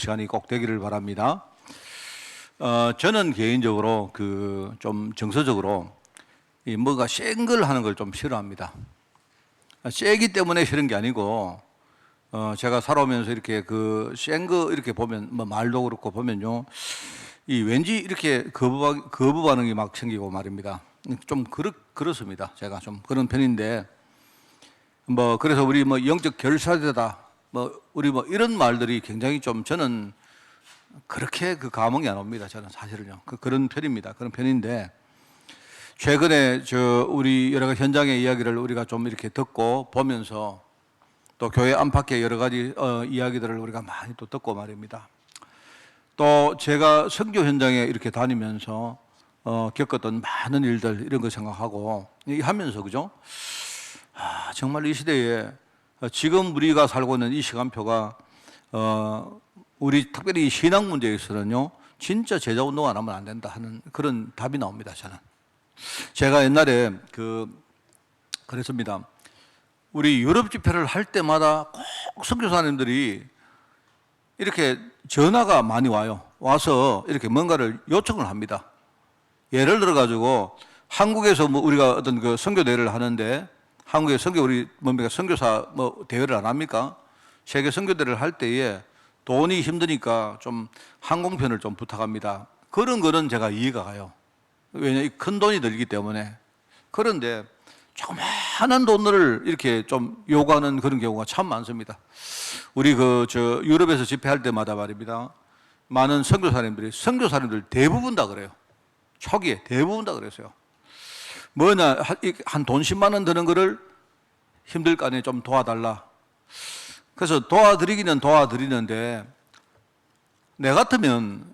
시간이 꼭 되기를 바랍니다. 저는 개인적으로 좀 정서적으로 이 뭐가 센 걸 하는 걸 좀 싫어합니다. 세기 때문에 싫은 게 아니고 제가 살아오면서 이렇게 센 거 이렇게 보면 뭐 말도 그렇고 보면요, 이 왠지 이렇게 거부 반응이 막 생기고 말입니다. 좀 그렇습니다. 제가 좀 그런 편인데 뭐 그래서 우리 뭐 영적 결사대다 뭐 우리 뭐 이런 말들이 굉장히 좀 저는 그렇게 감흥이 안 옵니다. 저는 사실은요. 그런 편입니다. 그런 편인데 최근에 우리 여러 가지 현장의 이야기를 우리가 좀 이렇게 듣고 보면서 또 교회 안팎의 여러 가지 이야기들을 우리가 많이 또 듣고 말입니다. 또 제가 선교 현장에 이렇게 다니면서 겪었던 많은 일들 이런 거 생각하고 하면서 그죠? 정말 이 시대에 지금 우리가 살고 있는 이 시간표가 우리 특별히 신앙 문제에 있어서는요, 진짜 제자 운동 안 하면 안 된다 하는 그런 답이 나옵니다. 저는 제가 옛날에 그랬습니다. 우리 유럽 집회를 할 때마다 꼭 선교사님들이 이렇게 전화가 많이 와서 이렇게 뭔가를 요청을 합니다. 예를 들어 가지고 한국에서 뭐 우리가 어떤 선교 대회를 하는데 한국에 선교사 대회를 안 합니까? 세계 선교 대회를 할 때에 돈이 힘드니까 좀 항공편을 좀 부탁합니다. 그런 거는 제가 이해가 가요. 왜냐, 큰 돈이 들기 때문에. 그런데 조그마한 돈을 이렇게 좀 요구하는 그런 경우가 참 많습니다. 우리 유럽에서 집회할 때마다 말입니다. 많은 선교사님들 대부분 다 그래요. 초기에 대부분 다 그랬어요. 뭐냐, 한 돈 10만 원 드는 거를 힘들 거 아니에요. 좀 도와달라. 그래서 도와드리기는 도와드리는데 내 같으면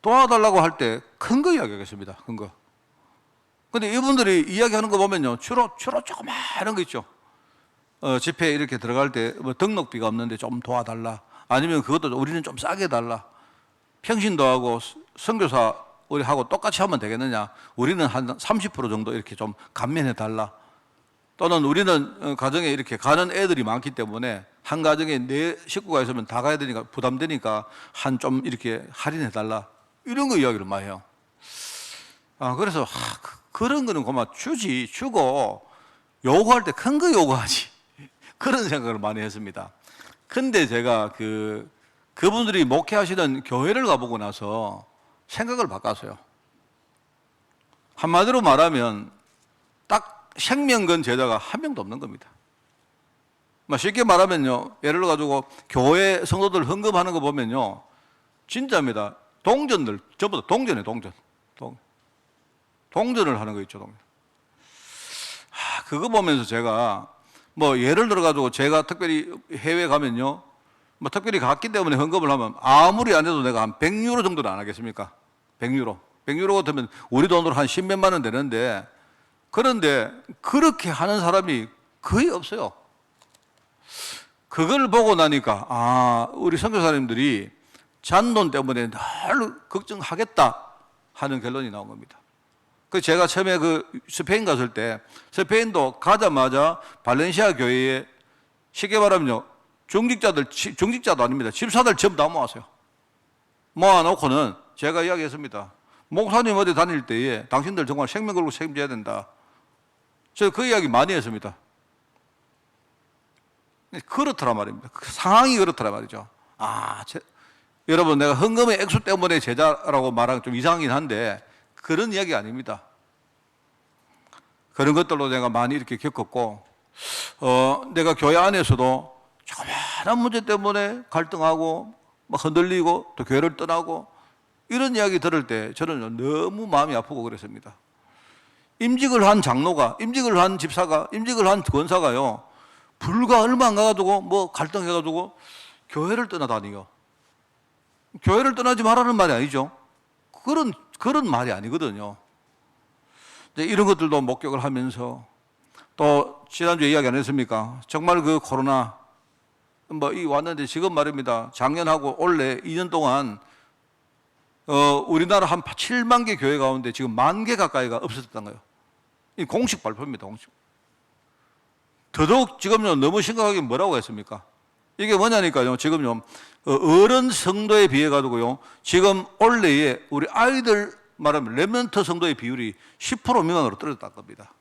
도와달라고 할 때 큰 거 이야기하겠습니다. 큰 거. 근데 이분들이 이야기하는 거 보면요, 주로 조그마한 거 있죠. 집회에 이렇게 들어갈 때 뭐 등록비가 없는데 좀 도와달라. 아니면 그것도 우리는 좀 싸게 달라. 평신도 하고 선교사 우리하고 똑같이 하면 되겠느냐. 우리는 한 30% 정도 이렇게 좀 감면해 달라. 또는 우리는 가정에 이렇게 가는 애들이 많기 때문에 한 가정에 4식구가 있으면 다 가야 되니까 부담되니까 한 좀 이렇게 할인해 달라. 이런 거 이야기를 많이 해요. 그래서 그런 거는 그만 주고 요구할 때 큰 거 요구하지. 그런 생각을 많이 했습니다. 근데 제가 그분들이 목회하시던 교회를 가보고 나서 생각을 바꿨어요. 한마디로 말하면 딱 생명 건 제자가 한 명도 없는 겁니다. 쉽게 말하면요, 예를 들어 가지고 교회 성도들 헌금하는 거 보면요, 진짜입니다. 동전들 전부 다 동전이에요. 동전을 하는 거 있죠. 동전. 그거 보면서 제가 예를 들어 가지고 제가 특별히 해외 가면요, 특별히 갔기 때문에 헌금을 하면 아무리 안 해도 내가 한 100유로 정도는 안 하겠습니까? 100유로 같으면 우리 돈으로 한 10몇만 원 되는데, 그런데 그렇게 하는 사람이 거의 없어요. 그걸 보고 나니까 우리 선교사님들이 잔돈 때문에 늘 걱정하겠다 하는 결론이 나온 겁니다. 제가 처음에 스페인 갔을 때, 스페인도 가자마자 발렌시아 교회에 쉽게 말하면요, 중직자도 아닙니다. 집사들 전부 다 모았어요. 모아놓고는 제가 이야기했습니다. 목사님 어디 다닐 때에 당신들 정말 생명 걸고 책임져야 된다. 제가 그 이야기 많이 했습니다. 그렇더라 말입니다. 상황이 그렇더라 말이죠. 여러분, 내가 헌금의 액수 때문에 제자라고 말하기 좀 이상하긴 한데 그런 이야기 아닙니다. 그런 것들로 내가 많이 이렇게 겪었고, 내가 교회 안에서도 조그마한 문제 때문에 갈등하고 흔들리고 또 교회를 떠나고 이런 이야기 들을 때 저는 너무 마음이 아프고 그랬습니다. 임직을 한 장로가, 임직을 한 집사가, 임직을 한 권사가요, 불과 얼마 안 가가지고 갈등해가지고 교회를 떠나다니요. 교회를 떠나지 말라는 말이 아니죠. 그런 말이 아니거든요. 이런 것들도 목격을 하면서, 또 지난주에 이야기 안 했습니까? 정말 코로나 왔는데 지금 말입니다. 작년하고 올해 2년 동안 우리나라 한 7만 개 교회 가운데 지금 10,000개 가까이가 없어졌다는 거예요. 이 공식 발표입니다. 공식. 더더욱 지금요, 너무 심각하게 뭐라고 했습니까? 이게 뭐냐니까요. 지금요, 어른 성도에 비해 가지고요, 지금 올해에 우리 아이들 말하면 렘넌트 성도의 비율이 10% 미만으로 떨어졌다는 겁니다.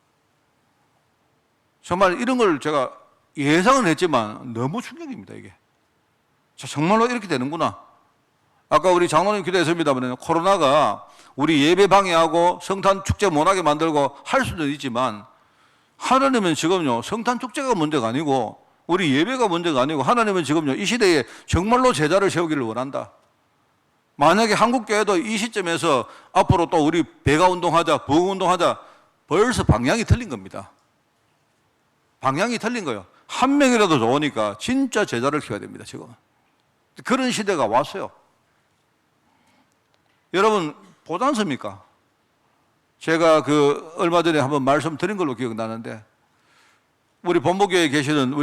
정말 이런 걸 제가 예상은 했지만 너무 충격입니다, 이게. 정말로 이렇게 되는구나. 아까 우리 장로님 기도했습니다만 코로나가 우리 예배 방해하고 성탄 축제 못하게 만들고 할 수는 있지만 하나님은 지금요, 성탄 축제가 문제가 아니고 우리 예배가 문제가 아니고 하나님은 지금요, 이 시대에 정말로 제자를 세우기를 원한다. 만약에 한국교회도 이 시점에서 앞으로 또 우리 배가 운동하자, 부흥 운동하자, 벌써 방향이 틀린 겁니다. 방향이 틀린 거예요. 한 명이라도 좋으니까 진짜 제자를 키워야 됩니다, 지금. 그런 시대가 왔어요. 여러분, 보지 않습니까? 제가 얼마 전에 한번 말씀드린 걸로 기억나는데, 우리 본부교회에 계시는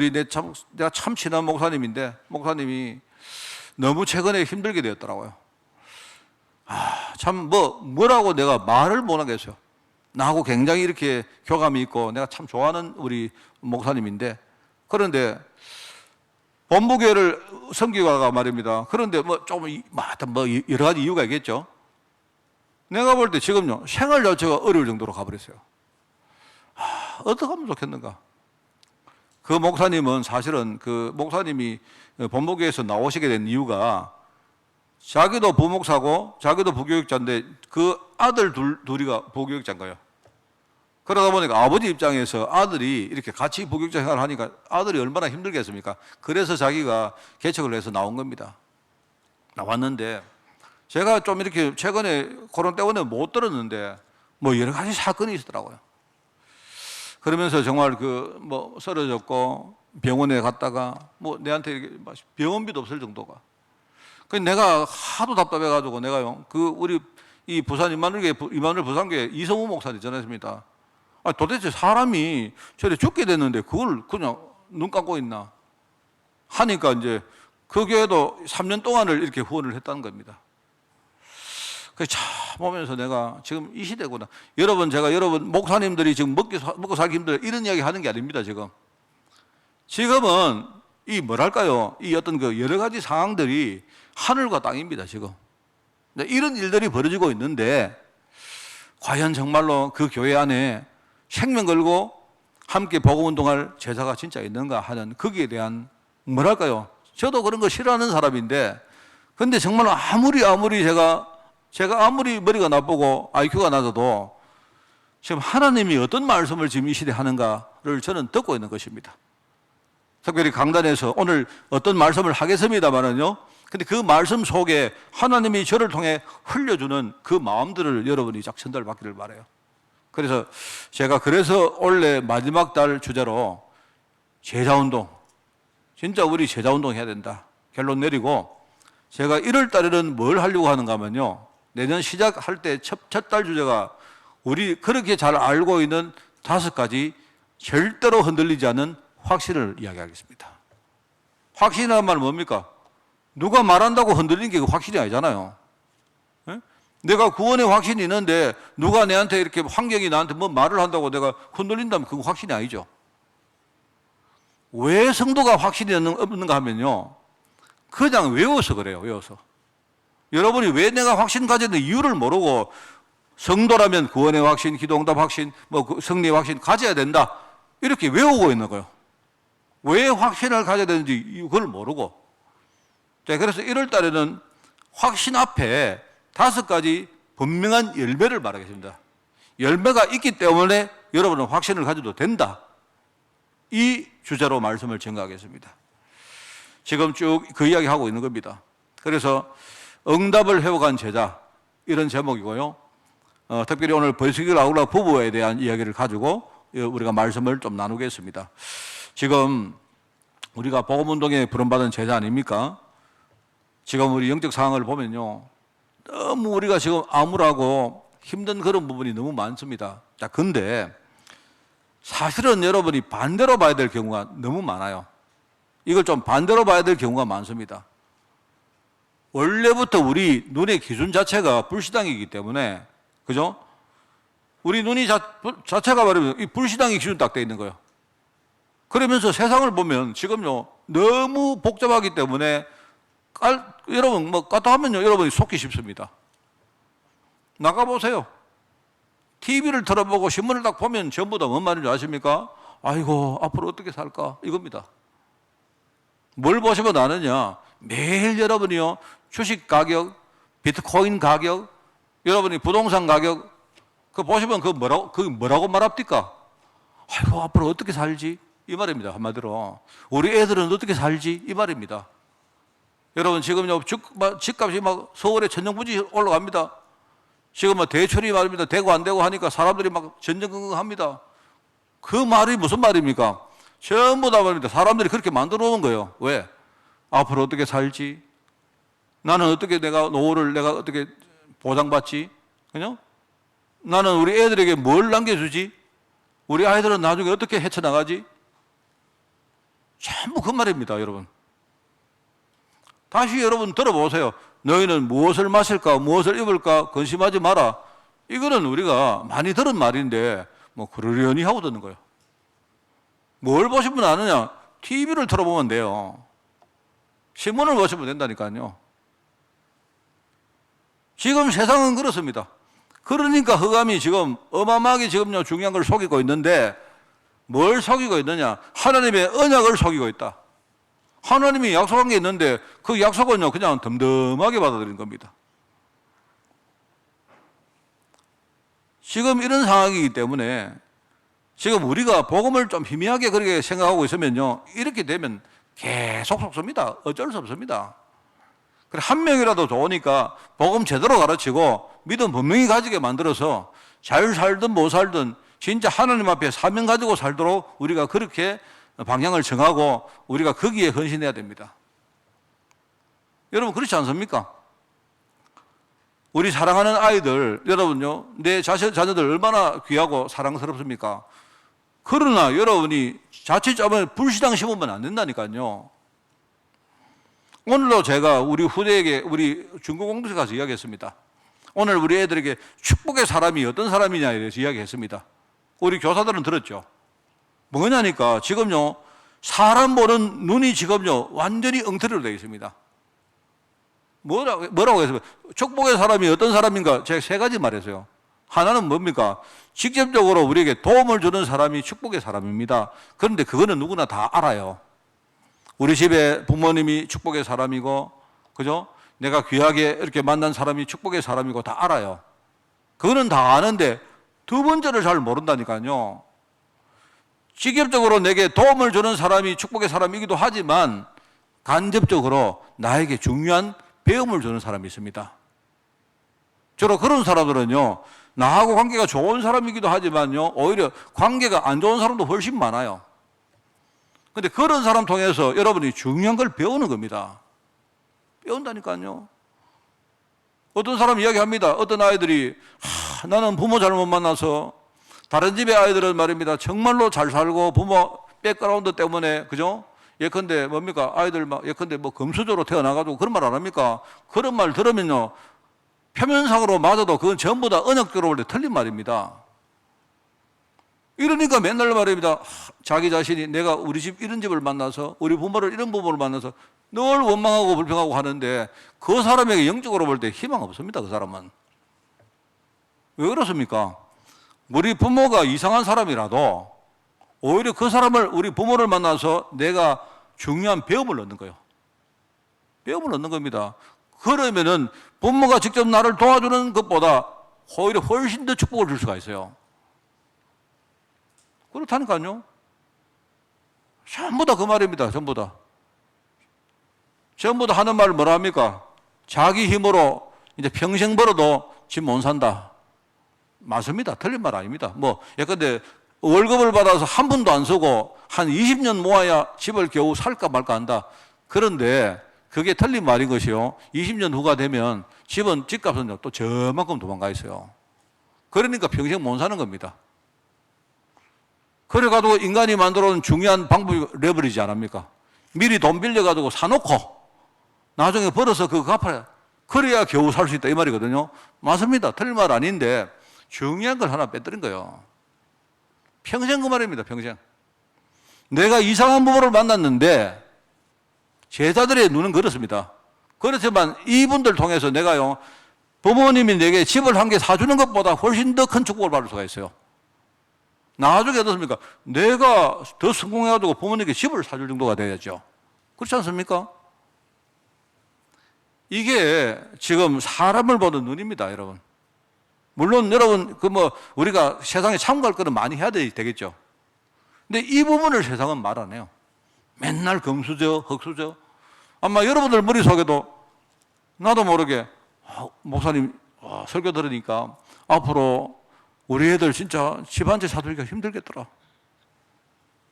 내가 참 친한 목사님인데, 목사님이 너무 최근에 힘들게 되었더라고요. 참 뭐라고 내가 말을 못 하겠어요. 나하고 굉장히 이렇게 교감이 있고 내가 참 좋아하는 우리 목사님인데, 그런데 본부교회를 섬기다가 말입니다. 그런데 여러 가지 이유가 있겠죠. 내가 볼 때 지금요, 생활 자체가 어려울 정도로 가버렸어요. 어떻게 하면 좋겠는가? 그 목사님은 사실은 목사님이 본부교회에서 나오시게 된 이유가 자기도 부목사고 자기도 부교육자인데 그 아들 둘이가 부교육자인 거예요. 그러다 보니까 아버지 입장에서 아들이 이렇게 같이 부교육자 생활을 하니까 아들이 얼마나 힘들겠습니까? 그래서 자기가 개척을 해서 나온 겁니다. 나왔는데 제가 좀 이렇게 최근에 코로나 때문에 못 들었는데 여러 가지 사건이 있었더라고요. 그러면서 정말 쓰러졌고 병원에 갔다가 내한테 병원비도 없을 정도가. 내가 하도 답답해가지고 내가요, 우리 이 부산 이만울 부산교회 이성우 목사님 전했습니다. 도대체 사람이 저래 죽게 됐는데 그걸 그냥 눈 감고 있나 하니까 이제 그 교회도 3년 동안을 이렇게 후원을 했다는 겁니다. 그래서 참 보면서 내가 지금 이 시대구나. 제가 여러분 목사님들이 지금 먹고 살기 힘들어 이런 이야기 하는 게 아닙니다. 지금은 이 어떤 여러 가지 상황들이 하늘과 땅입니다, 지금. 이런 일들이 벌어지고 있는데, 과연 정말로 그 교회 안에 생명 걸고 함께 복음 운동할 제자가 진짜 있는가 하는 거기에 대한 저도 그런 거 싫어하는 사람인데, 근데 정말로 아무리 제가 아무리 머리가 나쁘고 IQ가 낮아도 지금 하나님이 어떤 말씀을 지금 이 시대에 하는가를 저는 듣고 있는 것입니다. 특별히 강단에서 오늘 어떤 말씀을 하겠습니다만은요, 근데 그 말씀 속에 하나님이 저를 통해 흘려주는 그 마음들을 여러분이 쫙 전달받기를 바라요. 그래서 제가 올해 마지막 달 주제로 제자운동, 진짜 우리 제자운동 해야 된다 결론 내리고, 제가 1월 달에는 뭘 하려고 하는가 하면요, 내년 시작할 때 첫 달 주제가 우리 그렇게 잘 알고 있는 5가지 절대로 흔들리지 않는 확신을 이야기하겠습니다. 확신이라는 말은 뭡니까? 누가 말한다고 흔들리는 게 확신이 아니잖아요. 에? 내가 구원의 확신이 있는데 누가 내한테 이렇게 환경이 나한테 말을 한다고 내가 흔들린다면 그건 확신이 아니죠. 왜 성도가 확신이 없는가 하면요, 그냥 외워서 그래요. 외워서. 여러분이 왜 내가 확신 가졌는 이유를 모르고 성도라면 구원의 확신, 기도응답 확신, 승리의 확신 가져야 된다 이렇게 외우고 있는 거예요. 왜 확신을 가져야 되는지 그걸 모르고. 자, 그래서 1월 달에는 확신 앞에 5가지 분명한 열매를 말하겠습니다. 열매가 있기 때문에 여러분은 확신을 가져도 된다. 이 주제로 말씀을 전가하겠습니다. 지금 쭉 그 이야기 하고 있는 겁니다. 그래서 응답을 해오간 제자, 이런 제목이고요. 특별히 오늘 버시길 아울라 부부에 대한 이야기를 가지고 우리가 말씀을 좀 나누겠습니다. 지금 우리가 복음운동에 부름받은 제자 아닙니까? 지금 우리 영적 상황을 보면요, 너무 우리가 지금 암울하고 힘든 그런 부분이 너무 많습니다. 자, 근데 사실은 여러분이 반대로 봐야 될 경우가 너무 많아요. 이걸 좀 반대로 봐야 될 경우가 많습니다. 원래부터 우리 눈의 기준 자체가 불신앙이기 때문에, 그죠? 우리 눈이 자체가 말하면 이 불신앙의 기준 딱 돼 있는 거예요. 그러면서 세상을 보면 지금요, 너무 복잡하기 때문에 여러분 뭐 까딱하면요 여러분이 속기 쉽습니다. 나가보세요. TV를 틀어보고 신문을 딱 보면 전부 다 뭔 말인지 아십니까? 아이고 앞으로 어떻게 살까 이겁니다. 뭘 보시면 아느냐? 매일 여러분이요 주식 가격, 비트코인 가격, 여러분이 부동산 가격 그 보시면 그 뭐라고 말합니까? 아이고 앞으로 어떻게 살지 이 말입니다. 한마디로 우리 애들은 어떻게 살지 이 말입니다. 여러분 지금요 집값이 막 서울에 천정부지 올라갑니다. 지금 뭐 대출이 말입니다. 되고 안 되고 하니까 사람들이 막 전전긍긍합니다. 그 말이 무슨 말입니까? 전부 다 말입니다. 사람들이 그렇게 만들어 놓은 거예요. 왜? 앞으로 어떻게 살지? 나는 어떻게 노후를 내가 어떻게 보장받지? 그죠? 나는 우리 애들에게 뭘 남겨주지? 우리 아이들은 나중에 어떻게 헤쳐나가지? 전부 그 말입니다, 여러분. 다시 여러분 들어보세요. 너희는 무엇을 마실까, 무엇을 입을까 근심하지 마라. 이거는 우리가 많이 들은 말인데 뭐 그러려니 하고 듣는 거예요. 뭘 보시면 아느냐? TV를 틀어보면 돼요. 신문을 보시면 된다니까요. 지금 세상은 그렇습니다. 그러니까 흑암이 지금 어마어마하게 지금요 중요한 걸 속이고 있는데 뭘 속이고 있느냐? 하나님의 언약을 속이고 있다. 하나님이 약속한 게 있는데 그 약속은요 그냥 덤덤하게 받아들인 겁니다. 지금 이런 상황이기 때문에 지금 우리가 복음을 좀 희미하게 그렇게 생각하고 있으면요 이렇게 되면 계속 속습니다. 어쩔 수 없습니다. 그래 한 명이라도 좋으니까 복음 제대로 가르치고 믿음 분명히 가지게 만들어서 잘 살든 못 살든 진짜 하나님 앞에 사명 가지고 살도록 우리가 그렇게 방향을 정하고 우리가 거기에 헌신해야 됩니다. 여러분 그렇지 않습니까? 우리 사랑하는 아이들 여러분요 내 자녀들 얼마나 귀하고 사랑스럽습니까? 그러나 여러분이 자칫하면 불신앙 심으면 안 된다니까요. 오늘도 제가 우리 후대에게 우리 중고공동체 가서 이야기했습니다. 오늘 우리 애들에게 축복의 사람이 어떤 사람이냐에 대해서 이야기했습니다. 우리 교사들은 들었죠. 뭐냐니까 지금요 사람 보는 눈이 지금요 완전히 엉터리로 되어 있습니다. 뭐라고 했어요? 축복의 사람이 어떤 사람인가 제가 세 가지 말했어요. 하나는 뭡니까? 직접적으로 우리에게 도움을 주는 사람이 축복의 사람입니다. 그런데 그거는 누구나 다 알아요. 우리 집에 부모님이 축복의 사람이고 그죠? 내가 귀하게 이렇게 만난 사람이 축복의 사람이고 다 알아요. 그거는 다 아는데 두 번째를 잘 모른다니까요. 직접적으로 내게 도움을 주는 사람이 축복의 사람이기도 하지만 간접적으로 나에게 중요한 배움을 주는 사람이 있습니다. 주로 그런 사람들은요 나하고 관계가 좋은 사람이기도 하지만요 오히려 관계가 안 좋은 사람도 훨씬 많아요. 그런데 그런 사람 통해서 여러분이 중요한 걸 배우는 겁니다. 배운다니까요. 어떤 사람 이야기합니다. 어떤 아이들이 나는 부모 잘못 만나서 다른 집의 아이들은 말입니다. 정말로 잘 살고 부모 백그라운드 때문에 그죠? 예컨대 뭡니까? 아이들 막 예컨대 뭐 금수저로 태어나가지고 그런 말 안 합니까? 그런 말 들으면요 표면상으로 맞아도 그건 전부 다 언약적으로 볼 때 틀린 말입니다. 이러니까 맨날 말입니다. 자기 자신이 내가 우리 집 이런 집을 만나서 우리 부모를 이런 부모를 만나서 늘 원망하고 불평하고 하는데 그 사람에게 영적으로 볼 때 희망 없습니다. 그 사람은. 왜 그렇습니까? 우리 부모가 이상한 사람이라도 오히려 그 사람을 우리 부모를 만나서 내가 중요한 배움을 얻는 거예요. 배움을 얻는 겁니다. 그러면은 부모가 직접 나를 도와주는 것보다 오히려 훨씬 더 축복을 줄 수가 있어요. 그렇다니까요. 전부 다 그 말입니다. 전부 다. 전부 다 하는 말 뭐라 합니까? 자기 힘으로 이제 평생 벌어도 집 못 산다. 맞습니다. 틀린 말 아닙니다. 뭐, 예컨대 월급을 받아서 한 푼도 안 쓰고 한 20년 모아야 집을 겨우 살까 말까 한다. 그런데 그게 틀린 말인 것이요. 20년 후가 되면 집값은 또 저만큼 도망가 있어요. 그러니까 평생 못 사는 겁니다. 그래가지고 인간이 만들어 놓은 중요한 방법이 레버리지 않습니까? 미리 돈 빌려가지고 사놓고 나중에 벌어서 그거 갚아야 그래야 겨우 살 수 있다 이 말이거든요. 맞습니다. 틀린 말 아닌데 중요한 걸 하나 빼뜨린 거예요. 평생 그 말입니다. 평생. 내가 이상한 부모를 만났는데 제자들의 눈은 그렇습니다. 그렇지만 이분들 통해서 내가요, 부모님이 내게 집을 한 개 사주는 것보다 훨씬 더 큰 축복을 받을 수가 있어요. 나중에 어떻습니까? 내가 더 성공해가지고 부모님께 집을 사줄 정도가 돼야죠. 그렇지 않습니까? 이게 지금 사람을 보는 눈입니다, 여러분. 물론 여러분, 우리가 세상에 참고할 거는 많이 해야 되겠죠. 근데 이 부분을 세상은 말 안 해요. 맨날 금수저, 흙수저. 아마 여러분들 머릿속에도 나도 모르게, 목사님 설교 들으니까 앞으로 우리 애들 진짜 집 한 채 사두기가 힘들겠더라.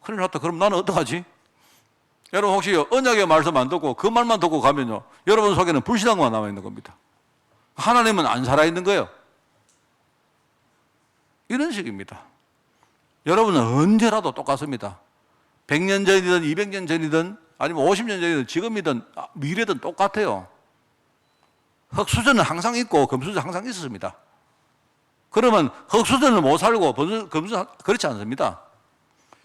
큰일 났다. 그럼 나는 어떡하지? 여러분 혹시 언약의 말씀 안 듣고 그 말만 듣고 가면요, 여러분 속에는 불신앙만 남아있는 겁니다. 하나님은 안 살아있는 거예요. 이런 식입니다. 여러분은 언제라도 똑같습니다. 100년 전이든 200년 전이든 아니면 50년 전이든 지금이든 미래든 똑같아요. 흙수저는 항상 있고 금수저 항상 있었습니다. 그러면 흙수저는 못 살고 금수저 그렇지 않습니다.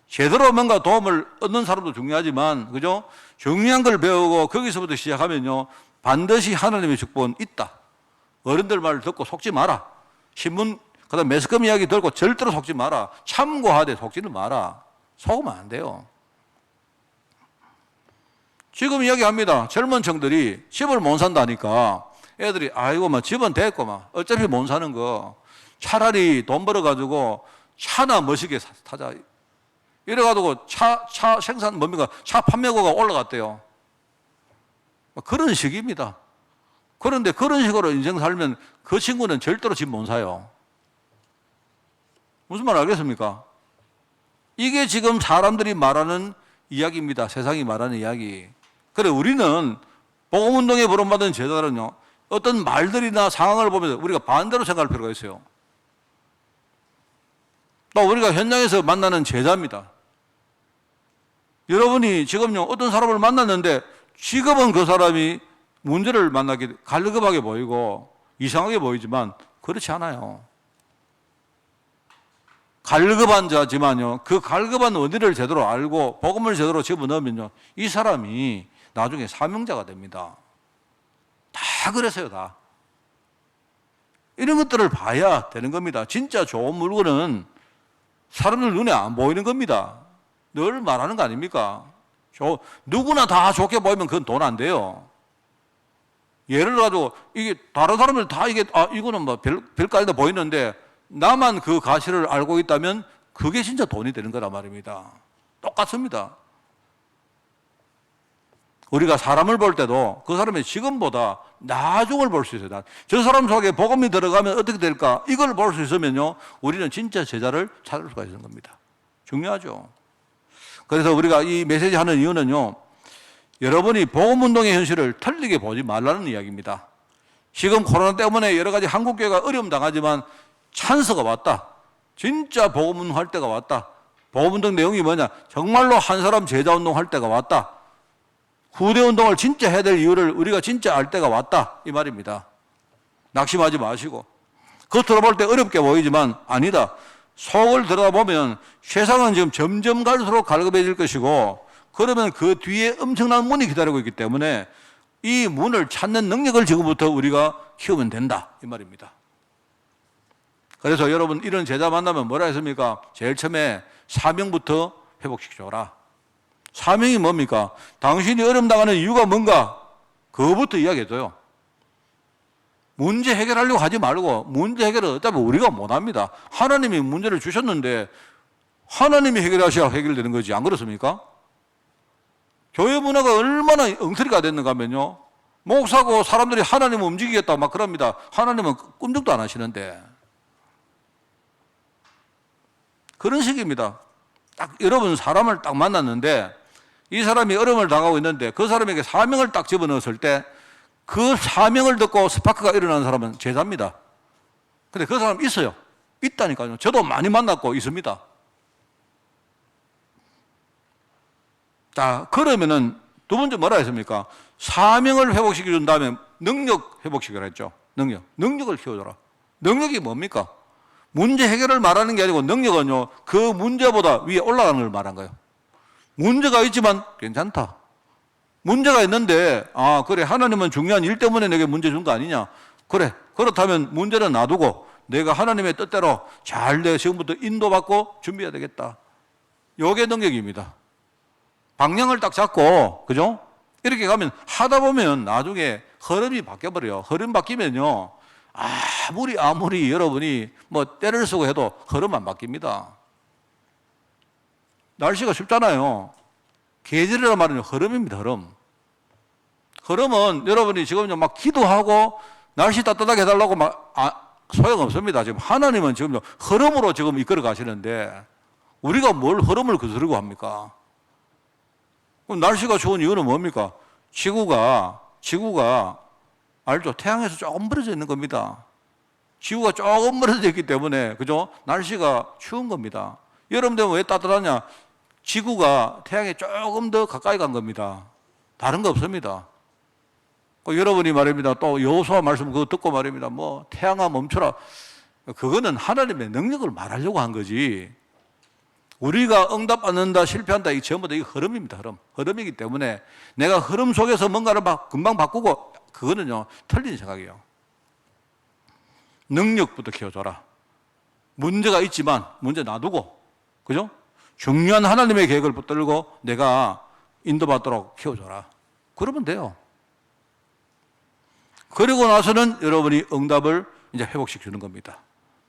제대로 뭔가 도움을 얻는 사람도 중요하지만, 그죠? 중요한 걸 배우고 거기서부터 시작하면요, 반드시 하나님의 축복은 있다. 어른들 말을 듣고 속지 마라. 신문, 그다음 매스컴 이야기 들고 절대로 속지 마라. 참고하되 속지는 마라. 속으면 안 돼요. 지금 이야기합니다. 젊은 층들이 집을 못 산다니까 애들이 아이고 막 집은 됐고 막 어차피 못 사는 거 차라리 돈 벌어가지고 차나 멋있게 타자. 이래가지고 차 생산 뭡니까? 차 판매고가 올라갔대요. 그런 식입니다. 그런데 그런 식으로 인생 살면 그 친구는 절대로 집 못 사요. 무슨 말 알겠습니까? 이게 지금 사람들이 말하는 이야기입니다. 세상이 말하는 이야기. 그래, 우리는 복음운동에 부름받은 제자들은요, 어떤 말들이나 상황을 보면서 우리가 반대로 생각할 필요가 있어요. 또 우리가 현장에서 만나는 제자입니다. 여러분이 지금요, 어떤 사람을 만났는데 지금은 그 사람이 문제를 만나기 갈급하게 보이고 이상하게 보이지만 그렇지 않아요. 갈급한 자지만요, 그 갈급한 원인을 제대로 알고 복음을 제대로 집어넣으면요, 이 사람이 나중에 사명자가 됩니다. 다 그랬어요, 다. 이런 것들을 봐야 되는 겁니다. 진짜 좋은 물건은 사람들 눈에 안 보이는 겁니다. 늘 말하는 거 아닙니까? 누구나 다 좋게 보이면 그건 돈 안 돼요. 예를 들어가지고 이게 다른 사람들 다 이게 이거는 뭐 별거 아니다 보이는데 나만 그 가치를 알고 있다면 그게 진짜 돈이 되는 거란 말입니다. 똑같습니다. 우리가 사람을 볼 때도 그 사람의 지금보다 나중을 볼 수 있어요. 저 사람 속에 복음이 들어가면 어떻게 될까? 이걸 볼 수 있으면요, 우리는 진짜 제자를 찾을 수가 있는 겁니다. 중요하죠. 그래서 우리가 이 메시지 하는 이유는요, 여러분이 복음운동의 현실을 틀리게 보지 말라는 이야기입니다. 지금 코로나 때문에 여러 가지 한국교회가 어려움 당하지만 찬스가 왔다. 진짜 복음운동 할 때가 왔다. 복음운동 내용이 뭐냐? 정말로 한 사람 제자운동 할 때가 왔다. 후대운동을 진짜 해야 될 이유를 우리가 진짜 알 때가 왔다. 이 말입니다. 낙심하지 마시고. 겉으로 볼 때 어렵게 보이지만 아니다. 속을 들여다보면 세상은 지금 점점 갈수록 갈급해질 것이고, 그러면 그 뒤에 엄청난 문이 기다리고 있기 때문에 이 문을 찾는 능력을 지금부터 우리가 키우면 된다. 이 말입니다. 그래서 여러분 이런 제자 만나면 뭐라 했습니까? 제일 처음에 사명부터 회복시켜줘라. 사명이 뭡니까? 당신이 어려움 당하는 이유가 뭔가? 그거부터 이야기해줘요. 문제 해결하려고 하지 말고, 문제 해결은 어차피 우리가 못합니다. 하나님이 문제를 주셨는데 하나님이 해결하셔야 해결되는 거지, 안 그렇습니까? 교회 문화가 얼마나 엉터리가 됐는가 하면요, 목사고 사람들이 하나님을 움직이겠다 막 그럽니다. 하나님은 꿈쩍도 안 하시는데. 그런 식입니다. 딱 여러분 사람을 딱 만났는데 이 사람이 어려움을 당하고 있는데 그 사람에게 사명을 딱 집어넣었을 때 그 사명을 듣고 스파크가 일어나는 사람은 제자입니다. 근데 그 사람 있어요. 있다니까요. 저도 많이 만났고 있습니다. 자, 그러면은 두 번째 뭐라 했습니까? 사명을 회복시켜 준 다음에 능력 회복시키라 했죠. 능력을 키워줘라. 능력이 뭡니까? 문제 해결을 말하는 게 아니고 능력은요, 그 문제보다 위에 올라가는 걸 말한 거예요. 문제가 있지만 괜찮다. 문제가 있는데, 아, 그래, 하나님은 중요한 일 때문에 내게 문제 준 거 아니냐? 그래, 그렇다면 문제는 놔두고 내가 하나님의 뜻대로 잘 내 지금부터 인도받고 준비해야 되겠다. 요게 능력입니다. 방향을 딱 잡고, 그죠? 이렇게 가면 하다 보면 나중에 흐름이 바뀌어버려요. 흐름 바뀌면요. 아무리 여러분이 뭐 때를 쓰고 해도 흐름 안 바뀝니다. 날씨가 춥잖아요. 계절이란 말은 흐름입니다, 흐름. 흐름은 여러분이 지금 막 기도하고 날씨 따뜻하게 해달라고 소용없습니다. 지금 하나님은 지금 흐름으로 지금 이끌어 가시는데 우리가 뭘 흐름을 거스르고 합니까? 그럼 날씨가 좋은 이유는 뭡니까? 지구가 알죠? 태양에서 조금 멀어져 있는 겁니다. 지구가 조금 멀어져 있기 때문에, 그죠? 날씨가 추운 겁니다. 여름되면 왜 따뜻하냐? 지구가 태양에 조금 더 가까이 간 겁니다. 다른 거 없습니다. 여러분이 말입니다. 또 여호수아 말씀 그거 듣고 말입니다. 뭐 태양아 멈춰라. 그거는 하나님의 능력을 말하려고 한 거지. 우리가 응답받는다, 실패한다, 이 전부 다 이 흐름입니다. 흐름이기 때문에 내가 흐름 속에서 뭔가를 금방 바꾸고, 그거는요 틀린 생각이에요. 능력부터 키워줘라. 문제가 있지만 문제 놔두고, 그죠? 중요한 하나님의 계획을 붙들고 내가 인도받도록 키워줘라. 그러면 돼요. 그리고 나서는 여러분이 응답을 이제 회복시키는 겁니다.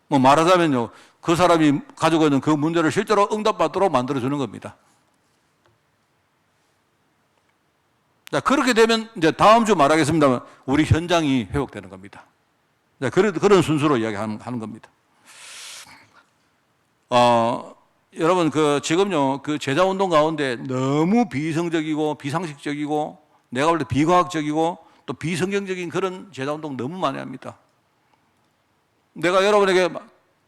뭐 말하자면요, 그 사람이 가지고 있는 그 문제를 실제로 응답받도록 만들어주는 겁니다. 자, 그렇게 되면 이제 다음 주 말하겠습니다만 우리 현장이 회복되는 겁니다. 자, 그런 순서로 이야기하는 겁니다. 여러분, 지금요, 제자운동 가운데 너무 비이성적이고 비상식적이고 내가 볼 때 비과학적이고 또 비성경적인 그런 제자운동 너무 많이 합니다. 내가 여러분에게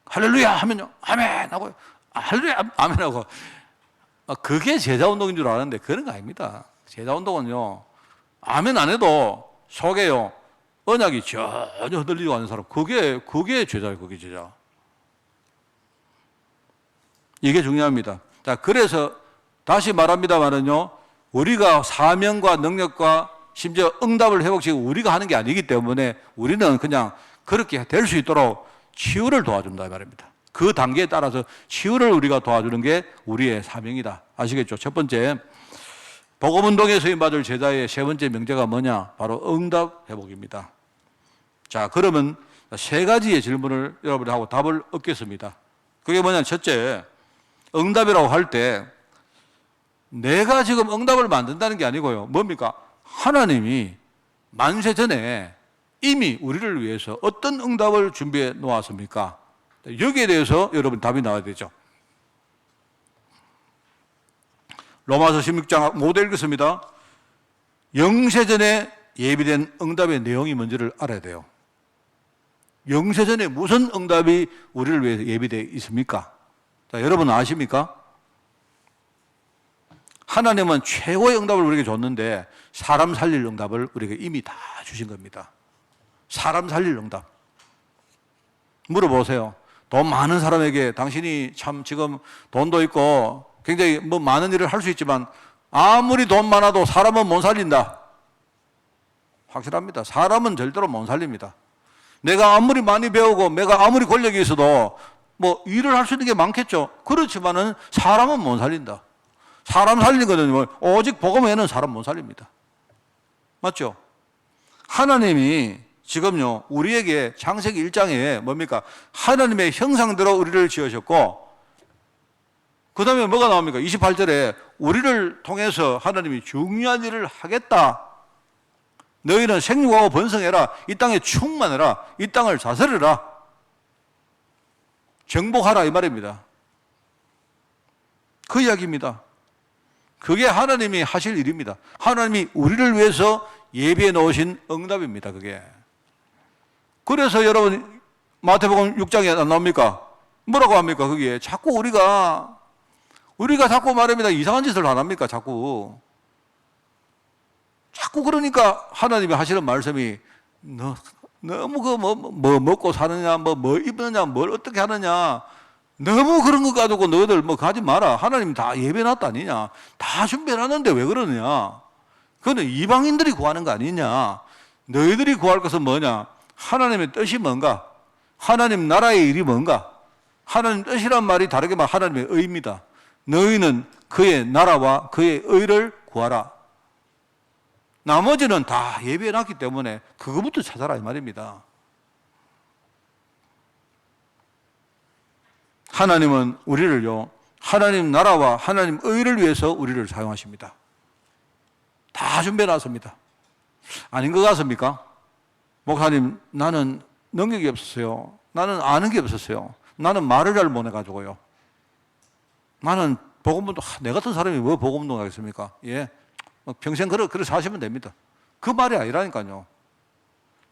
할렐루야 하면요, 아멘 하고, 할렐루야 아멘 하고, 그게 제자운동인 줄 아는데 그런 거 아닙니다. 제자운동은요, 아멘 안 해도 속에요 언약이 전혀 흔들리지 않는 사람, 그게 제자예요. 그게 제자. 이게 중요합니다. 자, 그래서 다시 말합니다만은요, 우리가 사명과 능력과 심지어 응답을 회복시키고 우리가 하는 게 아니기 때문에 우리는 그냥 그렇게 될 수 있도록 치유를 도와준다 이 말입니다. 그 단계에 따라서 치유를 우리가 도와주는 게 우리의 사명이다. 아시겠죠? 첫 번째, 복음운동에 쓰임받을 제자의 세 번째 명제가 뭐냐? 바로 응답 회복입니다. 자, 그러면 세 가지의 질문을 여러분이 하고 답을 얻겠습니다. 그게 뭐냐? 첫째, 응답이라고 할 때 내가 지금 응답을 만든다는 게 아니고요. 뭡니까? 하나님이 만세 전에 이미 우리를 위해서 어떤 응답을 준비해 놓았습니까? 여기에 대해서 여러분 답이 나와야 되죠. 로마서 16장 못 읽겠습니다. 영세전에 예비된 응답의 내용이 뭔지를 알아야 돼요. 영세전에 무슨 응답이 우리를 위해서 예비되어 있습니까? 자, 여러분 아십니까? 하나님은 최고의 응답을 우리에게 줬는데 사람 살릴 응답을 우리에게 이미 다 주신 겁니다. 사람 살릴 응답. 물어보세요. 돈 많은 사람에게 당신이 참 지금 돈도 있고 굉장히 뭐 많은 일을 할 수 있지만 아무리 돈 많아도 사람은 못 살린다. 확실합니다. 사람은 절대로 못 살립니다. 내가 아무리 많이 배우고 내가 아무리 권력이 있어도 뭐 일을 할 수 있는 게 많겠죠. 그렇지만은 사람은 못 살린다. 사람 살리는 거는 오직 복음 외에는 사람 못 살립니다. 맞죠? 하나님이 지금요 우리에게 창세기 1장에 뭡니까? 하나님의 형상대로 우리를 지으셨고 그 다음에 뭐가 나옵니까? 28절에 우리를 통해서 하나님이 중요한 일을 하겠다. 너희는 생육하고 번성해라. 이 땅에 충만해라. 이 땅을 다스려라. 정복하라 이 말입니다. 그 이야기입니다. 그게 하나님이 하실 일입니다. 하나님이 우리를 위해서 예비해 놓으신 응답입니다. 그게. 그래서 여러분 마태복음 6장에 안 나옵니까? 뭐라고 합니까? 그게 자꾸 우리가 자꾸 말합니다. 이상한 짓을 안 합니까? 자꾸 그러니까 하나님이 하시는 말씀이 너무 뭐 먹고 사느냐, 뭐 입느냐, 뭘 어떻게 하느냐, 너무 그런 거 가지고 너희들 뭐 가지 마라. 하나님 다 예배해놨다 아니냐. 다 준비해놨는데 왜 그러느냐. 그거는 이방인들이 구하는 거 아니냐? 너희들이 구할 것은 뭐냐? 하나님의 뜻이 뭔가? 하나님 나라의 일이 뭔가? 하나님 뜻이란 말이 다르게 말하면 하나님의 의입니다. 너희는 그의 나라와 그의 의를 구하라. 나머지는 다 예비해놨기 때문에 그거부터 찾아라 이 말입니다. 하나님은 우리를요, 하나님 나라와 하나님 의를 위해서 우리를 사용하십니다. 다 준비해놨습니다. 아닌 것 같습니까? 목사님, 나는 능력이 없었어요. 나는 아는 게 없었어요. 나는 말을 잘 못해가지고요. 나는 복음운동, 내 같은 사람이 왜 복음운동 하겠습니까? 예. 평생 그렇게 사시면 됩니다. 그 말이 아니라니까요.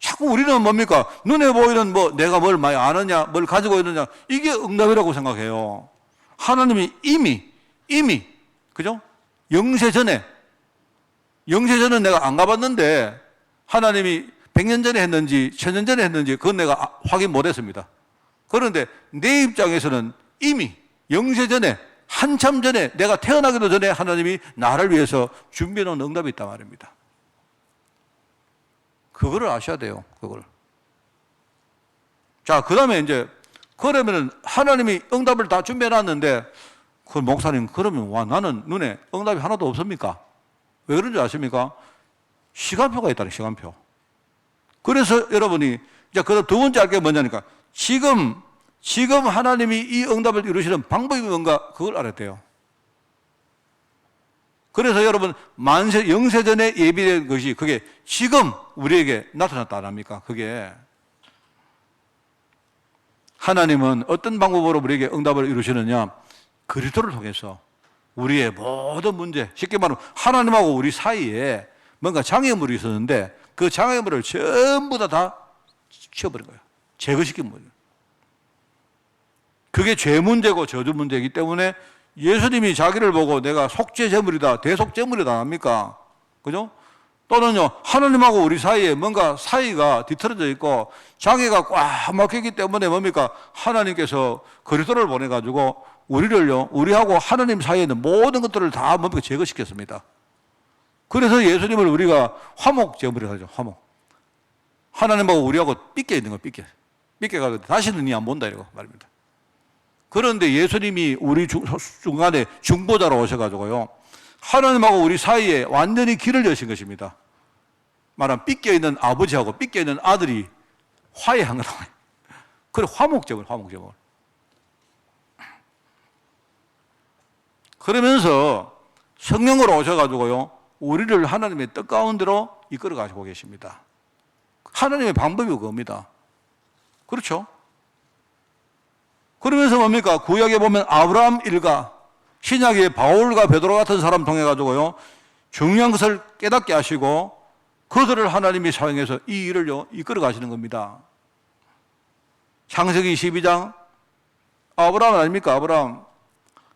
자꾸 우리는 뭡니까? 눈에 보이는 내가 뭘 많이 아느냐, 뭘 가지고 있느냐, 이게 응답이라고 생각해요. 하나님이 이미, 그죠? 영세 전에 내가 안 가봤는데, 하나님이 100년 전에 했는지, 1000년 전에 했는지, 그건 내가 확인 못 했습니다. 그런데 내 입장에서는 이미 영세 전에, 한참 전에, 내가 태어나기도 전에 하나님이 나를 위해서 준비해 놓은 응답이 있단 말입니다. 그거를 아셔야 돼요, 그걸. 자, 그 다음에 이제, 그러면은 하나님이 응답을 다 준비해 놨는데, 그 목사님, 그러면 나는 눈에 응답이 하나도 없습니까? 왜 그런지 아십니까? 시간표가 있다는 시간표. 그래서 여러분이, 이제 그 두 번째 알 게 뭐냐니까, 지금 하나님이 이 응답을 이루시는 방법이 뭔가, 그걸 알아야 돼요. 그래서 여러분, 영세 전에 예비된 것이 그게 지금 우리에게 나타났다 안 합니까? 그게. 하나님은 어떤 방법으로 우리에게 응답을 이루시느냐? 그리스도를 통해서 우리의 모든 문제, 쉽게 말하면 하나님하고 우리 사이에 뭔가 장애물이 있었는데 그 장애물을 전부 다 치워버린 거예요. 제거시킨 거예요. 그게 죄 문제고 저주 문제이기 때문에 예수님이 자기를 보고 내가 속죄제물이다, 대속제물이다 합니까? 그죠? 또는요, 하나님하고 우리 사이에 뭔가 사이가 뒤틀어져 있고 장애가 꽉 막혔기 때문에 뭡니까? 하나님께서 그리스도를 보내가지고 우리하고 하나님 사이에 있는 모든 것들을 다 뭡니까? 제거시켰습니다. 그래서 예수님을 우리가 화목제물이라고 하죠, 화목. 하나님하고 우리하고 삐껴 있는 거, 삐껴가지고 다시는 니 안 본다 이러고 말입니다. 그런데 예수님이 우리 중간에 중보자로 오셔가지고요, 하나님하고 우리 사이에 완전히 길을 여신 것입니다. 말하면 삐껴있는 아버지하고 삐껴있는 아들이 화해한 거라고 해요. 그래, 화목제물. 그러면서 성령으로 오셔가지고요, 우리를 하나님의 뜻 가운데로 이끌어 가시고 계십니다. 하나님의 방법이 그겁니다. 그렇죠? 그러면서 뭡니까? 구약에 보면 아브라함 일가, 신약에 바울과 베드로 같은 사람 통해 가지고요, 중요한 것을 깨닫게 하시고 그들을 하나님이 사용해서 이 일을요 이끌어 가시는 겁니다. 창세기 12장 아브라함 아닙니까? 아브라함,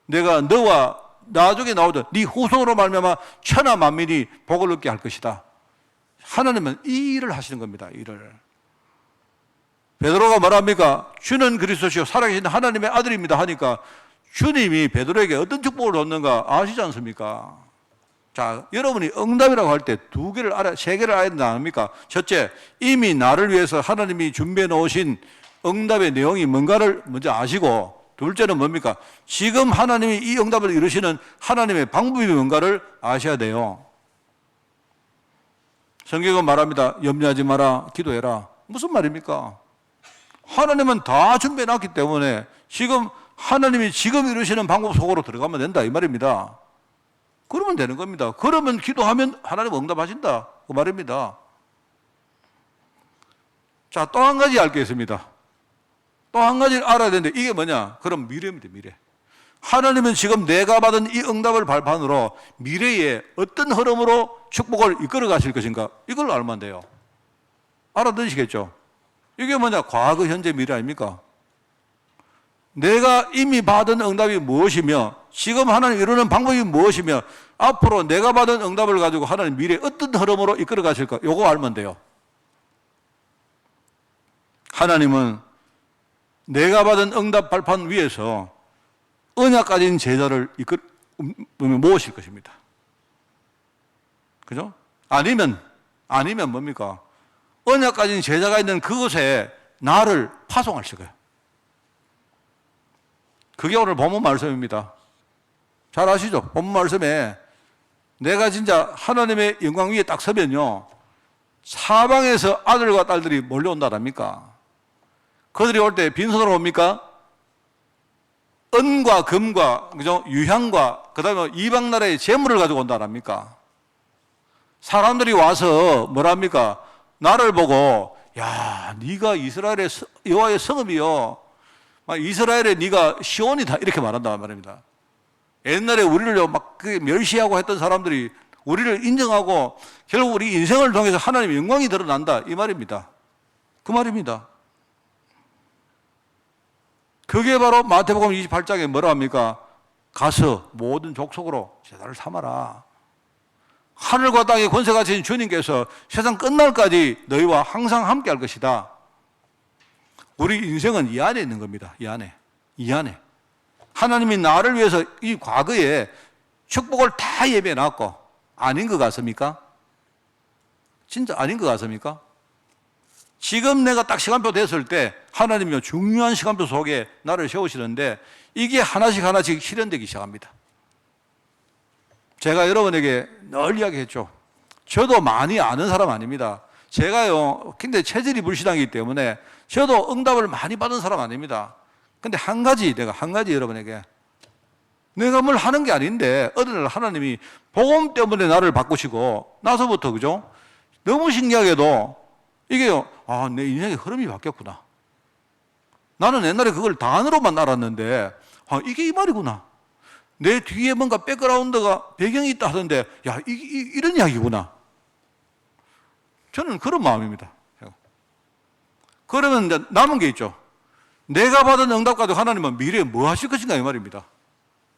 내가 너와 나중에 나오던 네 후손으로 말미암아 천하 만민이 복을 얻게 할 것이다. 하나님은 이 일을 하시는 겁니다. 이 일을. 베드로가 말합니까? 주는 그리스도시요 살아계신 하나님의 아들입니다 하니까 주님이 베드로에게 어떤 축복을 줬는가 아시지 않습니까? 자, 여러분이 응답이라고 할 때 두 개를 세 개를 알아야 된다 아닙니까? 첫째, 이미 나를 위해서 하나님이 준비해 놓으신 응답의 내용이 뭔가를 먼저 아시고, 둘째는 뭡니까? 지금 하나님이 이 응답을 이루시는 하나님의 방법이 뭔가를 아셔야 돼요. 성경은 말합니다. 염려하지 마라, 기도해라. 무슨 말입니까? 하나님은 다 준비해 놨기 때문에 지금 하나님이 지금 이루시는 방법 속으로 들어가면 된다 이 말입니다. 그러면 되는 겁니다. 그러면 기도하면 하나님 응답하신다 그 말입니다. 자, 또 한 가지 알 게 있습니다. 또 한 가지 알아야 되는데 이게 뭐냐? 그럼 미래입니다. 미래. 하나님은 지금 내가 받은 이 응답을 발판으로 미래에 어떤 흐름으로 축복을 이끌어 가실 것인가, 이걸 알면 돼요. 알아들으시겠죠? 이게 뭐냐? 과거, 현재, 미래 아닙니까? 내가 이미 받은 응답이 무엇이며 지금 하나님 이루는 방법이 무엇이며 앞으로 내가 받은 응답을 가지고 하나님 미래에 어떤 흐름으로 이끌어 가실까, 요거 알면 돼요. 하나님은 내가 받은 응답 발판 위에서 언약 가진 제자를 모으실 것입니다. 그죠? 아니면 뭡니까? 언약 가진 제자가 있는 그곳에 나를 파송하실 거예요. 그게 오늘 본문 말씀입니다. 잘 아시죠? 본문 말씀에 내가 진짜 하나님의 영광 위에 딱 서면요, 사방에서 아들과 딸들이 몰려온다랍니까? 그들이 올 때 빈손으로 옵니까? 은과 금과, 그죠? 유향과, 그 다음에 이방 나라의 재물을 가지고 온다랍니까? 사람들이 와서 뭐랍니까? 나를 보고, 야, 네가 이스라엘의 여호와의 성읍이요, 이스라엘의 네가 시온이다, 이렇게 말한단 말입니다. 옛날에 우리를 막 멸시하고 했던 사람들이 우리를 인정하고 결국 우리 인생을 통해서 하나님의 영광이 드러난다, 이 말입니다. 그 말입니다. 그게 바로 마태복음 28장에 뭐라 합니까? 가서 모든 족속으로 제자를 삼아라. 하늘과 땅의 권세가 지닌 주님께서 세상 끝날까지 너희와 항상 함께 할 것이다. 우리 인생은 이 안에 있는 겁니다. 이 안에. 하나님이 나를 위해서 이 과거에 축복을 다 예배해놨고, 아닌 것 같습니까? 진짜 아닌 것 같습니까? 지금 내가 딱 시간표 됐을 때 하나님이 중요한 시간표 속에 나를 세우시는데 이게 하나씩 실현되기 시작합니다. 제가 여러분에게 늘 이야기했죠. 저도 많이 아는 사람 아닙니다. 제가요, 근데 체질이 불신앙이기 때문에 저도 응답을 많이 받은 사람 아닙니다. 근데 내가 한 가지 여러분에게, 내가 뭘 하는 게 아닌데 어느 날 하나님이 복음 때문에 나를 바꾸시고 나서부터, 그죠? 너무 신기하게도 이게요, 내 인생의 흐름이 바뀌었구나. 나는 옛날에 그걸 단어로만 알았는데, 이게 이 말이구나. 내 뒤에 뭔가 백그라운드가 배경이 있다 하던데, 야, 이런 이야기구나. 저는 그런 마음입니다. 그러면 이제 남은 게 있죠. 내가 받은 응답 가지고 하나님은 미래에 뭐 하실 것인가, 이 말입니다.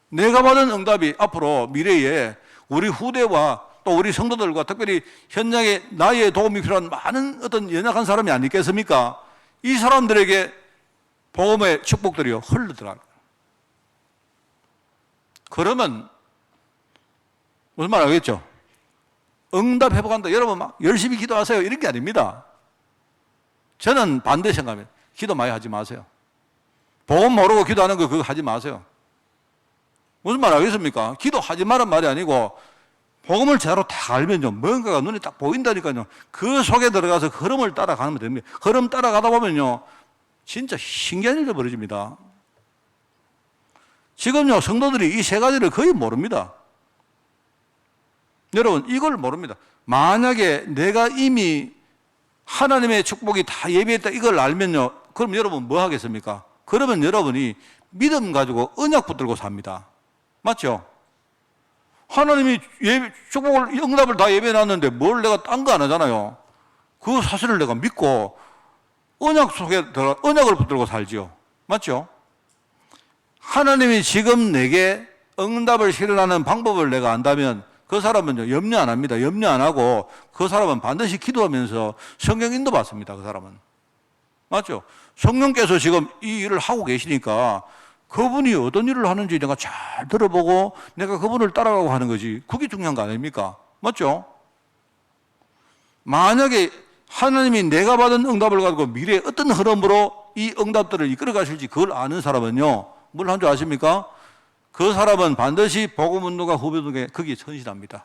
내가 받은 응답이 앞으로 미래에 우리 후대와 또 우리 성도들과 특별히 현장에 나의 도움이 필요한 많은 어떤 연약한 사람이 아니겠습니까? 이 사람들에게 복음의 축복들이 흘러들어가요. 그러면 무슨 말 알겠죠? 응답 회복한다, 여러분 막 열심히 기도하세요, 이런 게 아닙니다. 저는 반대 생각합니다. 기도 많이 하지 마세요. 복음 모르고 기도하는 거 그거 하지 마세요. 무슨 말 알겠습니까? 기도하지 말란 말이 아니고 복음을 제대로 다 알면요, 뭔가가 눈에 딱 보인다니까요. 그 속에 들어가서 그 흐름을 따라가면 됩니다. 흐름 따라가다 보면요, 진짜 신기한 일이 벌어집니다. 지금요, 성도들이 이 세 가지를 거의 모릅니다. 여러분, 이걸 모릅니다. 만약에 내가 이미 하나님의 축복이 다 예비했다, 이걸 알면요, 그럼 여러분 뭐 하겠습니까? 그러면 여러분이 믿음 가지고 언약 붙들고 삽니다. 맞죠? 하나님이 축복을, 응답을 다 예배해놨는데 뭘 내가 딴 거 안 하잖아요. 그 사실을 내가 믿고 언약 속에 들어 언약을 붙들고 살지요. 맞죠? 하나님이 지금 내게 응답을 실현하는 방법을 내가 안다면 그 사람은요, 염려 안 합니다. 염려 안 하고 그 사람은 반드시 기도하면서 성령 인도 받습니다. 그 사람은. 맞죠? 성령께서 지금 이 일을 하고 계시니까 그분이 어떤 일을 하는지 내가 잘 들어보고 내가 그분을 따라가고 하는 거지. 그게 중요한 거 아닙니까? 맞죠? 만약에 하나님이 내가 받은 응답을 가지고 미래에 어떤 흐름으로 이 응답들을 이끌어 가실지 그걸 아는 사람은요, 뭘 한 줄 아십니까? 그 사람은 반드시 복음운동가 후배들에게 거기에 헌신합니다.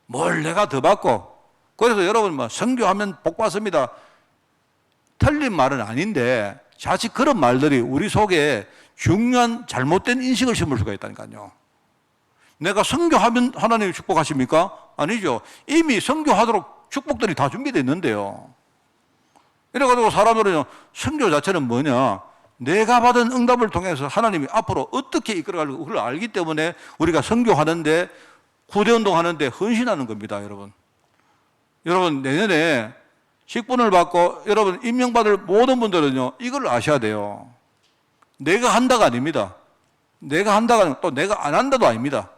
뭘 내가 더 받고. 그래서 여러분 선교하면 복 받습니다, 틀린 말은 아닌데 자칫 그런 말들이 우리 속에 중요한 잘못된 인식을 심을 수가 있다니까요. 내가 선교하면 하나님이 축복하십니까? 아니죠. 이미 선교하도록 축복들이 다 준비되어 있는데요. 이래가지고 사람들은 선교 자체는 뭐냐? 내가 받은 응답을 통해서 하나님이 앞으로 어떻게 이끌어갈 그걸 알기 때문에 우리가 선교하는데, 구대운동 하는데 헌신하는 겁니다, 여러분. 여러분, 내년에 직분을 받고 여러분 임명받을 모든 분들은요, 이걸 아셔야 돼요. 내가 한다가 아닙니다. 내가 한다가 아니고 또 내가 안 한다도 아닙니다.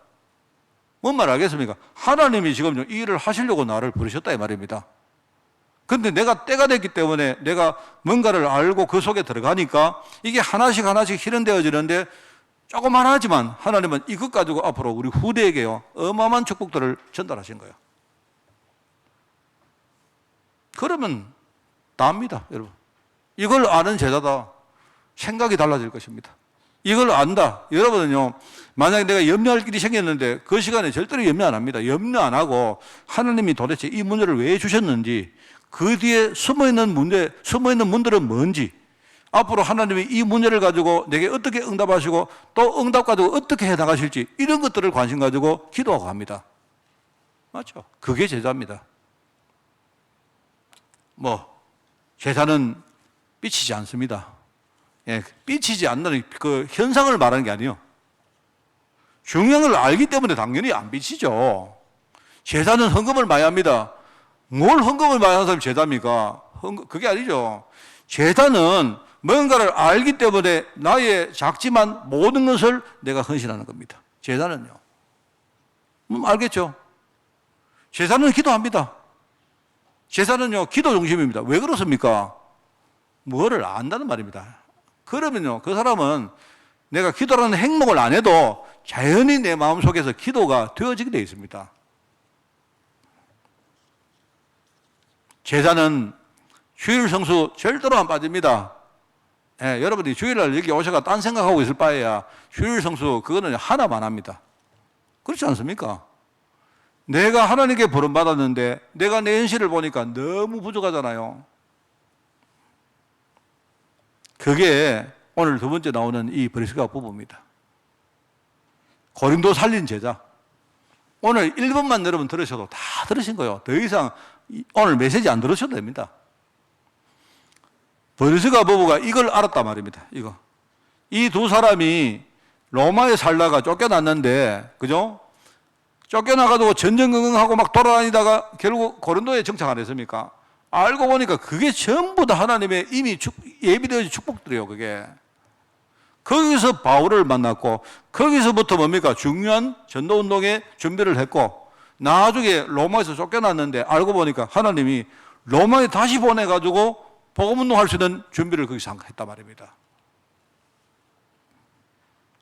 뭔 말 알겠습니까? 하나님이 지금 이 일을 하시려고 나를 부르셨다, 이 말입니다. 그런데 내가 때가 됐기 때문에 내가 뭔가를 알고 그 속에 들어가니까 이게 하나씩 실현되어지는데 조그만하지만 하나님은 이것 가지고 앞으로 우리 후대에게요 어마어마한 축복들을 전달하신 거예요. 그러면 답니다, 여러분. 이걸 아는 제자다. 생각이 달라질 것입니다. 이걸 안다. 여러분은요, 만약에 내가 염려할 일이 생겼는데 그 시간에 절대로 염려 안 합니다. 염려 안 하고 하나님이 도대체 이 문제를 왜 주셨는지, 그 뒤에 숨어있는 문들은 뭔지, 앞으로 하나님이 이 문제를 가지고 내게 어떻게 응답하시고 또 응답 가지고 어떻게 해 나가실지, 이런 것들을 관심 가지고 기도하고 합니다. 맞죠? 그게 제자입니다. 제자는 삐치지 않습니다. 예, 삐치지 않는 그 현상을 말하는 게 아니에요. 중요한 걸 알기 때문에 당연히 안 삐치죠. 제자는 헌금을 많이 합니다. 뭘 헌금을 많이 하는 사람이 제자입니까? 그게 아니죠. 제자는 뭔가를 알기 때문에 나의 작지만 모든 것을 내가 헌신하는 겁니다. 제자는요. 알겠죠? 제자는 기도합니다. 제자는요, 기도 중심입니다. 왜 그렇습니까? 뭐를 안다는 말입니다. 그러면요, 그 사람은 내가 기도라는 행동을 안 해도 자연히 내 마음속에서 기도가 되어지게 되어 있습니다. 제자는 주일 성수 절대로 안 빠집니다. 예, 여러분이 주일날 여기 오셔가 딴 생각하고 있을 바에야 주일 성수 그거는 하나만 합니다. 그렇지 않습니까? 내가 하나님께 부름받았는데 내가 내 현실을 보니까 너무 부족하잖아요. 그게 오늘 두 번째 나오는 이 브리스가 부부입니다. 고린도 살린 제자. 오늘 1번만 여러분 들으셔도 다 들으신 거예요. 더 이상 오늘 메시지 안 들으셔도 됩니다. 브리스가 부부가 이걸 알았단 말입니다. 이 두 사람이 로마에 살다가 쫓겨났는데, 그죠? 쫓겨나가지고 전전긍긍하고 막 돌아다니다가 결국 고린도에 정착 안 했습니까? 알고 보니까 그게 전부 다 하나님의 이미 예비되어진 축복들이에요, 그게. 거기서 바울을 만났고, 거기서부터 뭡니까? 중요한 전도운동에 준비를 했고, 나중에 로마에서 쫓겨났는데 알고 보니까 하나님이 로마에 다시 보내가지고 복음운동할 수 있는 준비를 거기서 했단 말입니다.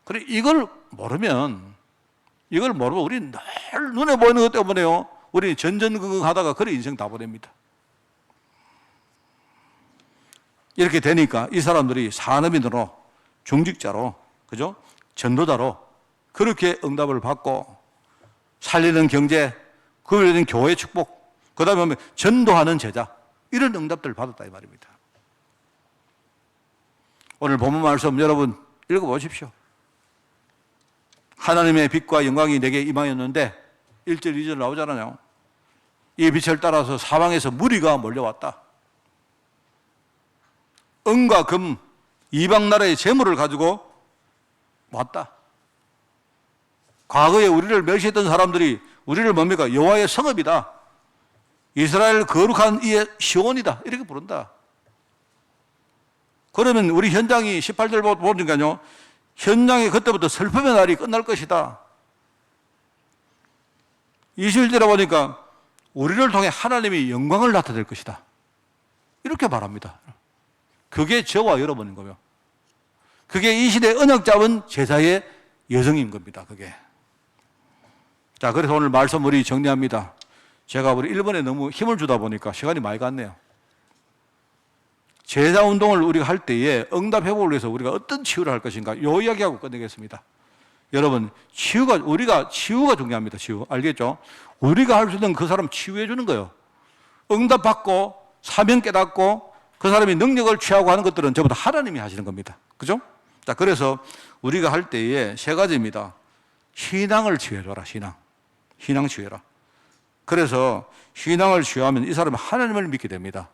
그래, 이걸 모르면 우리는 늘 눈에 보이는 것 때문에요, 우리 전전긍긍하다가 그래 인생 다 보냅니다. 이렇게 되니까 이 사람들이 산업인으로, 중직자로, 그죠? 전도자로 그렇게 응답을 받고 살리는 경제, 그에 교회 축복, 그 다음에 전도하는 제자, 이런 응답들을 받았다 이 말입니다. 오늘 본문 말씀 여러분 읽어보십시오. 하나님의 빛과 영광이 내게 임하였는데 1절 2절 나오잖아요. 이 빛을 따라서 사방에서 무리가 몰려왔다. 은과 금, 이방 나라의 재물을 가지고 왔다. 과거에 우리를 멸시했던 사람들이 우리를 뭡니까? 여호와의 성읍이다, 이스라엘 거룩한 이의 시온이다, 이렇게 부른다. 그러면 우리 현장이 18절 보니까요, 현장이 그때부터 슬픔의 날이 끝날 것이다. 21절에 보니까 우리를 통해 하나님이 영광을 나타낼 것이다, 이렇게 말합니다. 그게 저와 여러분인 거예요. 그게 이 시대에 언약 잡은 제자의 여정인 겁니다. 그게. 자, 그래서 오늘 말씀 우리 정리합니다. 제가 우리 1번에 너무 힘을 주다 보니까 시간이 많이 갔네요. 제자 운동을 우리가 할 때에 응답 회복을 위해서 우리가 어떤 치유를 할 것인가, 요 이야기하고 끝내겠습니다. 여러분, 우리가 치유가 중요합니다. 치유. 알겠죠? 우리가 할 수 있는 그 사람 치유해 주는 거예요. 응답 받고 사명 깨닫고 그 사람이 능력을 취하고 하는 것들은 전부 다 하나님이 하시는 겁니다. 그죠? 자, 그래서 우리가 할 때에 세 가지입니다. 신앙을 치유해줘라, 신앙 치유해라. 그래서 신앙을 치유하면 이 사람은 하나님을 믿게 됩니다.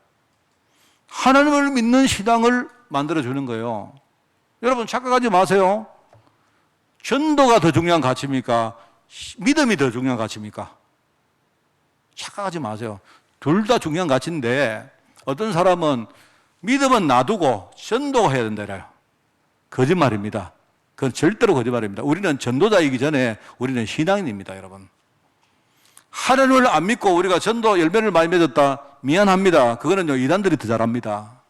하나님을 믿는 신앙을 만들어주는 거예요. 여러분, 착각하지 마세요. 전도가 더 중요한 가치입니까? 믿음이 더 중요한 가치입니까? 착각하지 마세요. 둘 다 중요한 가치인데 어떤 사람은 믿음은 놔두고 전도해야 된다래요. 거짓말입니다. 그건 절대로 거짓말입니다. 우리는 전도자이기 전에 우리는 신앙인입니다, 여러분. 하나님을 안 믿고 우리가 전도 열매를 많이 맺었다, 미안합니다. 그거는요, 이단들이 더 잘합니다.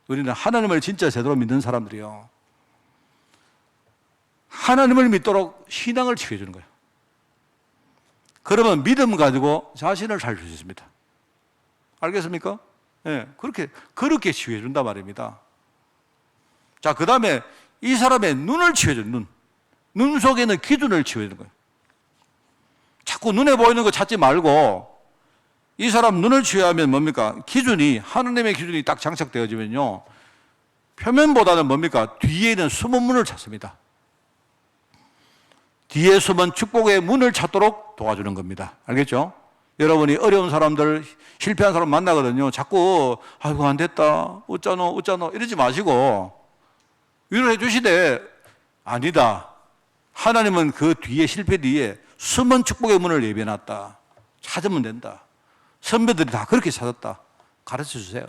우리는 하나님을 진짜 제대로 믿는 사람들이요, 하나님을 믿도록 신앙을 치유해 주는 거예요. 그러면 믿음 가지고 자신을 살릴 수 있습니다. 알겠습니까? 예, 그렇게 치유해 준단 말입니다. 자, 그 다음에 이 사람의 눈을 치유해 주는 눈 속에 있는 기준을 치유해 주는 거예요. 자꾸 눈에 보이는 거 찾지 말고 이 사람 눈을 치유하면 뭡니까? 기준이, 하나님의 기준이 딱 장착되어지면요, 표면보다는 뭡니까? 뒤에 있는 숨은 문을 찾습니다. 뒤에 숨은 축복의 문을 찾도록 도와주는 겁니다. 알겠죠? 여러분이 어려운 사람들, 실패한 사람 만나거든요. 자꾸 아이고 안 됐다, 어쩌노 이러지 마시고 위로해 주시되, 아니다, 하나님은 그 뒤에, 실패 뒤에 숨은 축복의 문을 예비해놨다, 찾으면 된다, 선배들이 다 그렇게 찾았다, 가르쳐 주세요.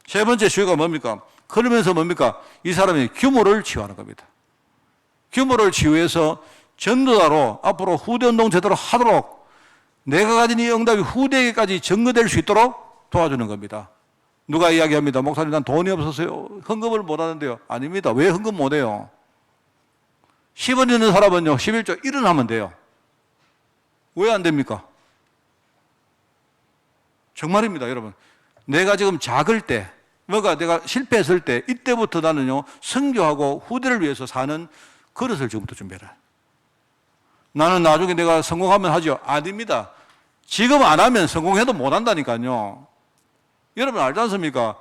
세 번째 치유가 뭡니까? 그러면서 뭡니까? 이 사람의 규모를 치유하는 겁니다. 규모를 치유해서 전도자로 앞으로 후대 운동 제대로 하도록, 내가 가진 이 응답이 후대에게까지 전거될 수 있도록 도와주는 겁니다. 누가 이야기합니다. 목사님, 난 돈이 없어서요, 헌금을 못 하는데요. 아닙니다. 왜 헌금 못 해요? 10원 있는 사람은요, 11조 1원 하면 돼요. 왜 안 됩니까? 정말입니다, 여러분. 내가 지금 작을 때, 내가 실패했을 때, 이때부터 나는요, 선교하고 후대를 위해서 사는 그릇을 지금부터 준비해라. 나는 나중에 내가 성공하면 하죠. 아닙니다. 지금 안 하면 성공해도 못 한다니까요. 여러분 알지 않습니까?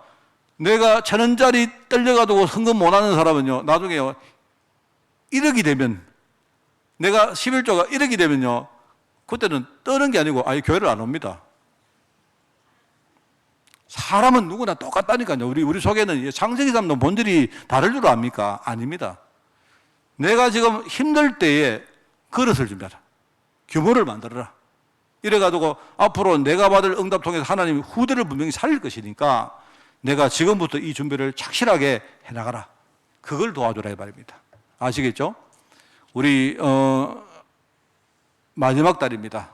내가 1,000원짜리 떨려가지고 헌금 못 하는 사람은요, 나중에요, 1억이 되면, 내가 11조가 1억이 되면요, 그때는 떠는 게 아니고 아예 교회를 안 옵니다. 사람은 누구나 똑같다니까요. 우리 속에는 창세기 사람도 본질이 다를 줄 압니까? 아닙니다. 내가 지금 힘들 때에 그릇을 준비하라. 규모를 만들어라. 이래가지고 앞으로 내가 받을 응답 통해서 하나님이 후대를 분명히 살릴 것이니까 내가 지금부터 이 준비를 착실하게 해나가라. 그걸 도와주라 이 말입니다. 아시겠죠? 우리 마지막 달입니다.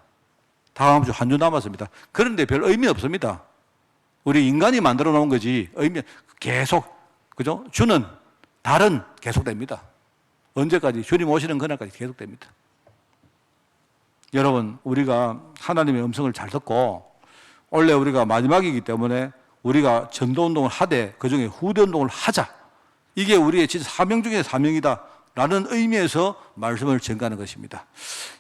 다음 주 한 주 남았습니다. 그런데 별 의미 없습니다. 우리 인간이 만들어 놓은 거지 의미 계속, 그죠? 주는 달은 계속됩니다. 언제까지? 주님 오시는 그날까지 계속됩니다. 여러분, 우리가 하나님의 음성을 잘 듣고, 원래 우리가 마지막이기 때문에 우리가 전도운동을 하되 그중에 후대운동을 하자, 이게 우리의 진짜 사명 중에 사명이다 라는 의미에서 말씀을 전가하는 것입니다.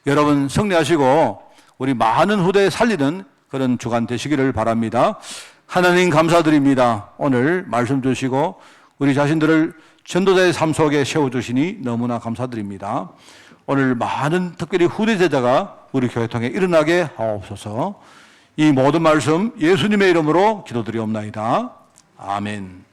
여러분 승리하시고 우리 많은 후대 살리는 그런 주간 되시기를 바랍니다. 하나님 감사드립니다. 오늘 말씀 주시고 우리 자신들을 전도자의 삶 속에 세워주시니 너무나 감사드립니다. 오늘 많은 특별히 후대 제자가 우리 교회 통해 일어나게 하옵소서. 이 모든 말씀 예수님의 이름으로 기도드리옵나이다. 아멘.